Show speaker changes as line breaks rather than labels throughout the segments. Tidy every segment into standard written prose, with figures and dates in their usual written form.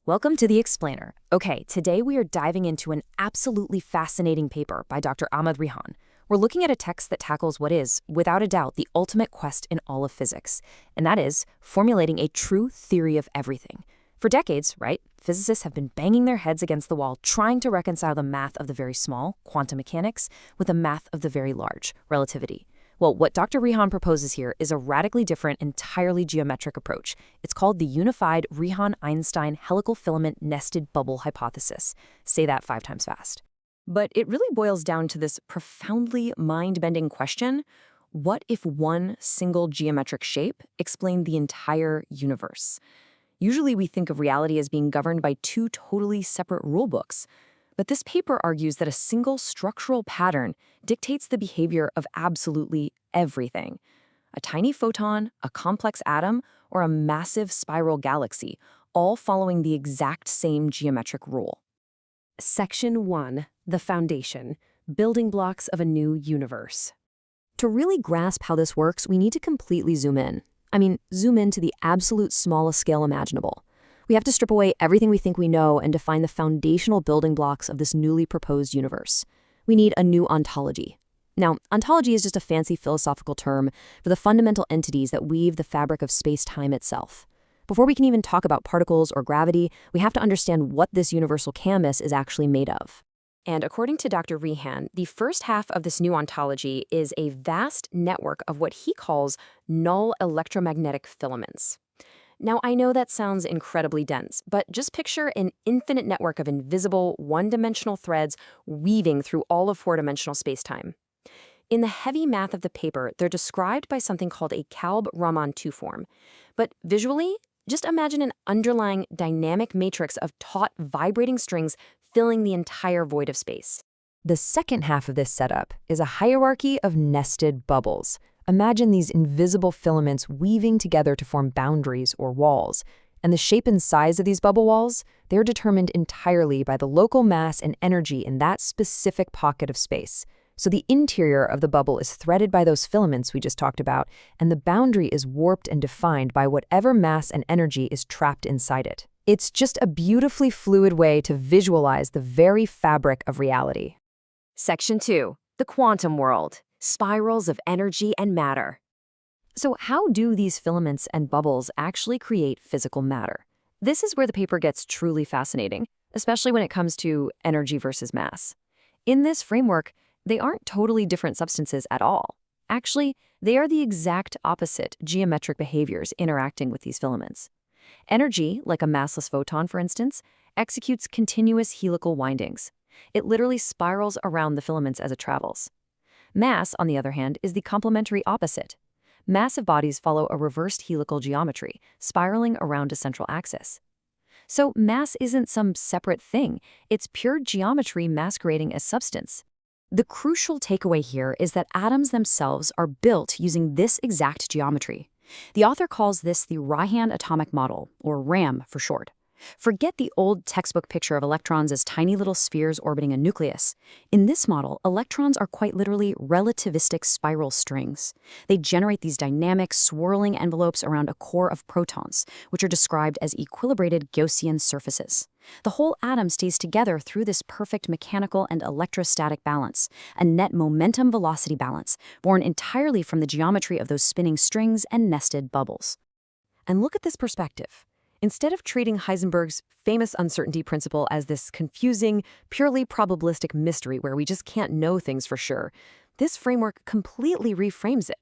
Welcome to The Explainer. Okay, today we are diving into an absolutely fascinating paper by Dr. Ahmad Rihan. We're looking at a text that tackles what is, without a doubt, the ultimate quest in all of physics, and that is formulating a true theory of everything. For decades, right, physicists have been banging their heads against the wall trying to reconcile the math of the very small, quantum mechanics, with the math of the very large, relativity. Well, what Dr. Rihan proposes here is a radically different, entirely geometric approach. It's called the Unified Rihan-Einistine Helical-Filament Nested Bubble Hypothesis. Say that 5 times fast. But it really boils down to this profoundly mind-bending question: what if one single geometric shape explained the entire universe? Usually we think of reality as being governed by 2 totally separate rulebooks. But this paper argues that a single structural pattern dictates the behavior of absolutely everything. A tiny photon, a complex atom, or a massive spiral galaxy, all following the exact same geometric rule.
Section 1. The Foundation. Building blocks of a new universe.
To really grasp how this works, we need to completely zoom in. Zoom in to the absolute smallest scale imaginable. We have to strip away everything we think we know and define the foundational building blocks of this newly proposed universe. We need a new ontology. Now, ontology is just a fancy philosophical term for the fundamental entities that weave the fabric of space-time itself. Before we can even talk about particles or gravity, we have to understand what this universal canvas is actually made of. And according to Dr. Rihan, the first half of this new ontology is a vast network of what he calls null electromagnetic filaments. Now, I know that sounds incredibly dense, but just picture an infinite network of invisible, one-dimensional threads weaving through all of 4-dimensional spacetime. In the heavy math of the paper, they're described by something called a Kalb-Raman 2 form. But visually, just imagine an underlying dynamic matrix of taut, vibrating strings filling the entire void of space. The second half of this setup is a hierarchy of nested bubbles. Imagine these invisible filaments weaving together to form boundaries or walls. And the shape and size of these bubble walls, they're determined entirely by the local mass and energy in that specific pocket of space. So the interior of the bubble is threaded by those filaments we just talked about, and the boundary is warped and defined by whatever mass and energy is trapped inside it. It's just a beautifully fluid way to visualize the very fabric of reality.
Section 2. The Quantum World. Spirals of energy and matter.
So how do these filaments and bubbles actually create physical matter? This is where the paper gets truly fascinating, especially when it comes to energy versus mass. In this framework, they aren't totally different substances at all. Actually, they are the exact opposite geometric behaviors interacting with these filaments. Energy, like a massless photon for instance, executes continuous helical windings. It literally spirals around the filaments as it travels. Mass, on the other hand, is the complementary opposite. Massive bodies follow a reversed helical geometry, spiraling around a central axis. So mass isn't some separate thing, it's pure geometry masquerading as substance. The crucial takeaway here is that atoms themselves are built using this exact geometry. The author calls this the Rihan atomic model, or RAM for short. Forget the old textbook picture of electrons as tiny little spheres orbiting a nucleus. In this model, electrons are quite literally relativistic spiral strings. They generate these dynamic, swirling envelopes around a core of protons, which are described as equilibrated Gaussian surfaces. The whole atom stays together through this perfect mechanical and electrostatic balance, a net momentum-velocity balance, born entirely from the geometry of those spinning strings and nested bubbles. And look at this perspective. Instead of treating Heisenberg's famous uncertainty principle as this confusing, purely probabilistic mystery where we just can't know things for sure, this framework completely reframes it.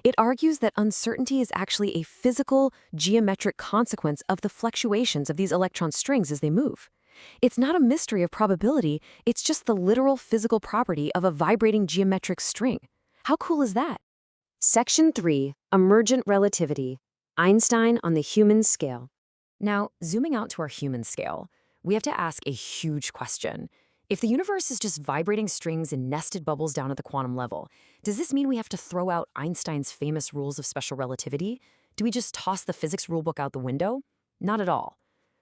It argues that uncertainty is actually a physical, geometric consequence of the fluctuations of these electron strings as they move. It's not a mystery of probability, it's just the literal physical property of a vibrating geometric string. How cool is that?
Section 3. Emergent relativity. Einstein on the human scale.
Now, zooming out to our human scale, we have to ask a huge question. If the universe is just vibrating strings and nested bubbles down at the quantum level, does this mean we have to throw out Einstein's famous rules of special relativity? Do we just toss the physics rulebook out the window? Not at all.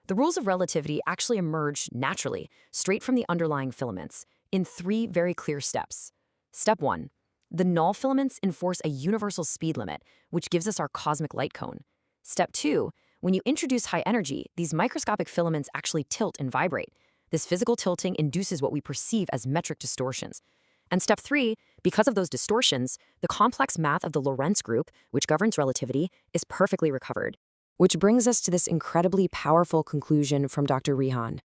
The rules of relativity actually emerge naturally, straight from the underlying filaments, in 3 very clear steps. Step 1. The null filaments enforce a universal speed limit, which gives us our cosmic light cone. Step 2. When you introduce high energy, these microscopic filaments actually tilt and vibrate. This physical tilting induces what we perceive as metric distortions. And step 3, because of those distortions, the complex math of the Lorentz group, which governs relativity, is perfectly recovered. Which brings us to this incredibly powerful conclusion from Dr. Rihan.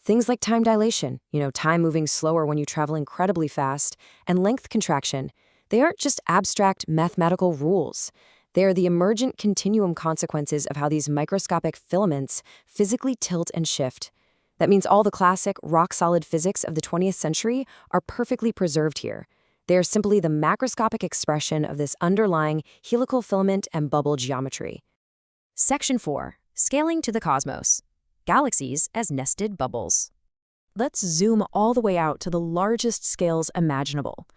Things like time dilation, time moving slower when you travel incredibly fast, and length contraction, they aren't just abstract mathematical rules. They are the emergent continuum consequences of how these microscopic filaments physically tilt and shift. That means all the classic, rock-solid physics of the 20th century are perfectly preserved here. They are simply the macroscopic expression of this underlying helical-filament and bubble geometry.
Section 4. Scaling to the cosmos. Galaxies as nested bubbles. Let's zoom all the way out to the largest scales imaginable.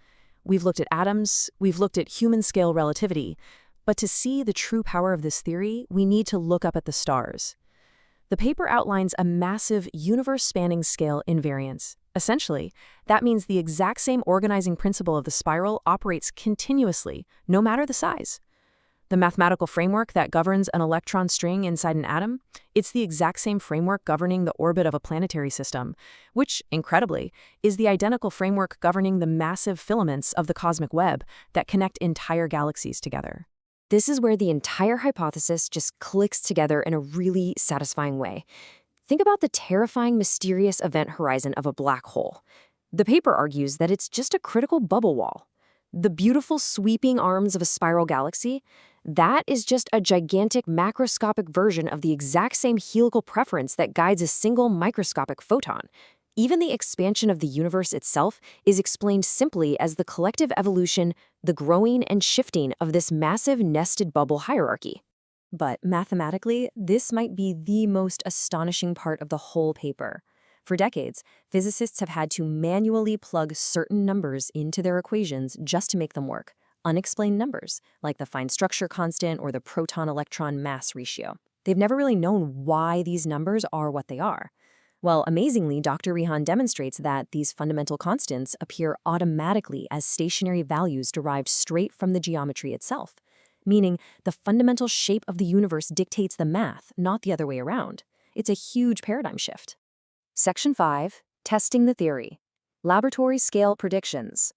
We've looked at atoms, we've looked at human-scale relativity, but to see the true power of this theory, we need to look up at the stars. The paper outlines a massive universe-spanning scale invariance. Essentially, that means the exact same organizing principle of the spiral operates continuously, no matter the size. The mathematical framework that governs an electron string inside an atom, it's the exact same framework governing the orbit of a planetary system, which, incredibly, is the identical framework governing the massive filaments of the cosmic web that connect entire galaxies together.
This is where the entire hypothesis just clicks together in a really satisfying way. Think about the terrifying, mysterious event horizon of a black hole. The paper argues that it's just a critical bubble wall. The beautiful sweeping arms of a spiral galaxy, that is just a gigantic macroscopic version of the exact same helical preference that guides a single microscopic photon. Even the expansion of the universe itself is explained simply as the collective evolution, the growing and shifting of this massive nested bubble hierarchy. But mathematically, this might be the most astonishing part of the whole paper. For decades, physicists have had to manually plug certain numbers into their equations just to make them work. Unexplained numbers, like the fine structure constant or the proton-electron mass ratio. They've never really known why these numbers are what they are. Well, amazingly, Dr. Rihan demonstrates that these fundamental constants appear automatically as stationary values derived straight from the geometry itself, meaning the fundamental shape of the universe dictates the math, not the other way around. It's a huge paradigm shift. Section 5. Testing the theory. Laboratory scale predictions.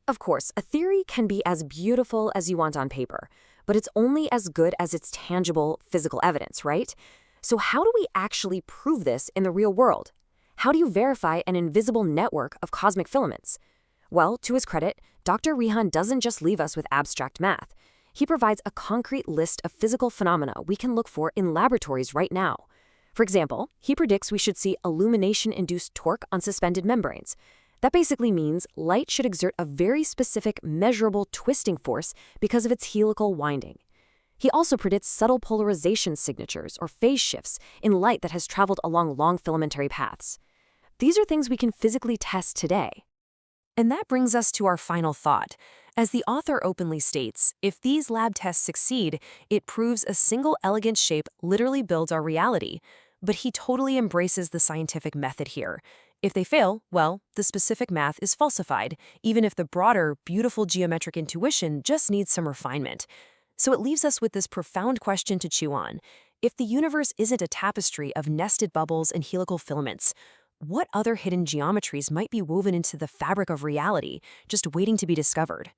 Of course, a theory can be as beautiful as you want on paper, but it's only as good as its tangible, physical evidence, right? So how do we actually prove this in the real world? How do you verify an invisible network of cosmic filaments? Well, to his credit, Dr. Rihan doesn't just leave us with abstract math. He provides a concrete list of physical phenomena we can look for in laboratories right now. For example, he predicts we should see illumination-induced torque on suspended membranes. That basically means light should exert a very specific, measurable twisting force because of its helical winding. He also predicts subtle polarization signatures or phase shifts in light that has traveled along long filamentary paths. These are things we can physically test today. And that brings us to our final thought. As the author openly states, if these lab tests succeed, it proves a single elegant shape literally builds our reality. But he totally embraces the scientific method here. If they fail, well, the specific math is falsified, even if the broader, beautiful geometric intuition just needs some refinement. So it leaves us with this profound question to chew on. If the universe isn't a tapestry of nested bubbles and helical filaments, what other hidden geometries might be woven into the fabric of reality, just waiting to be discovered?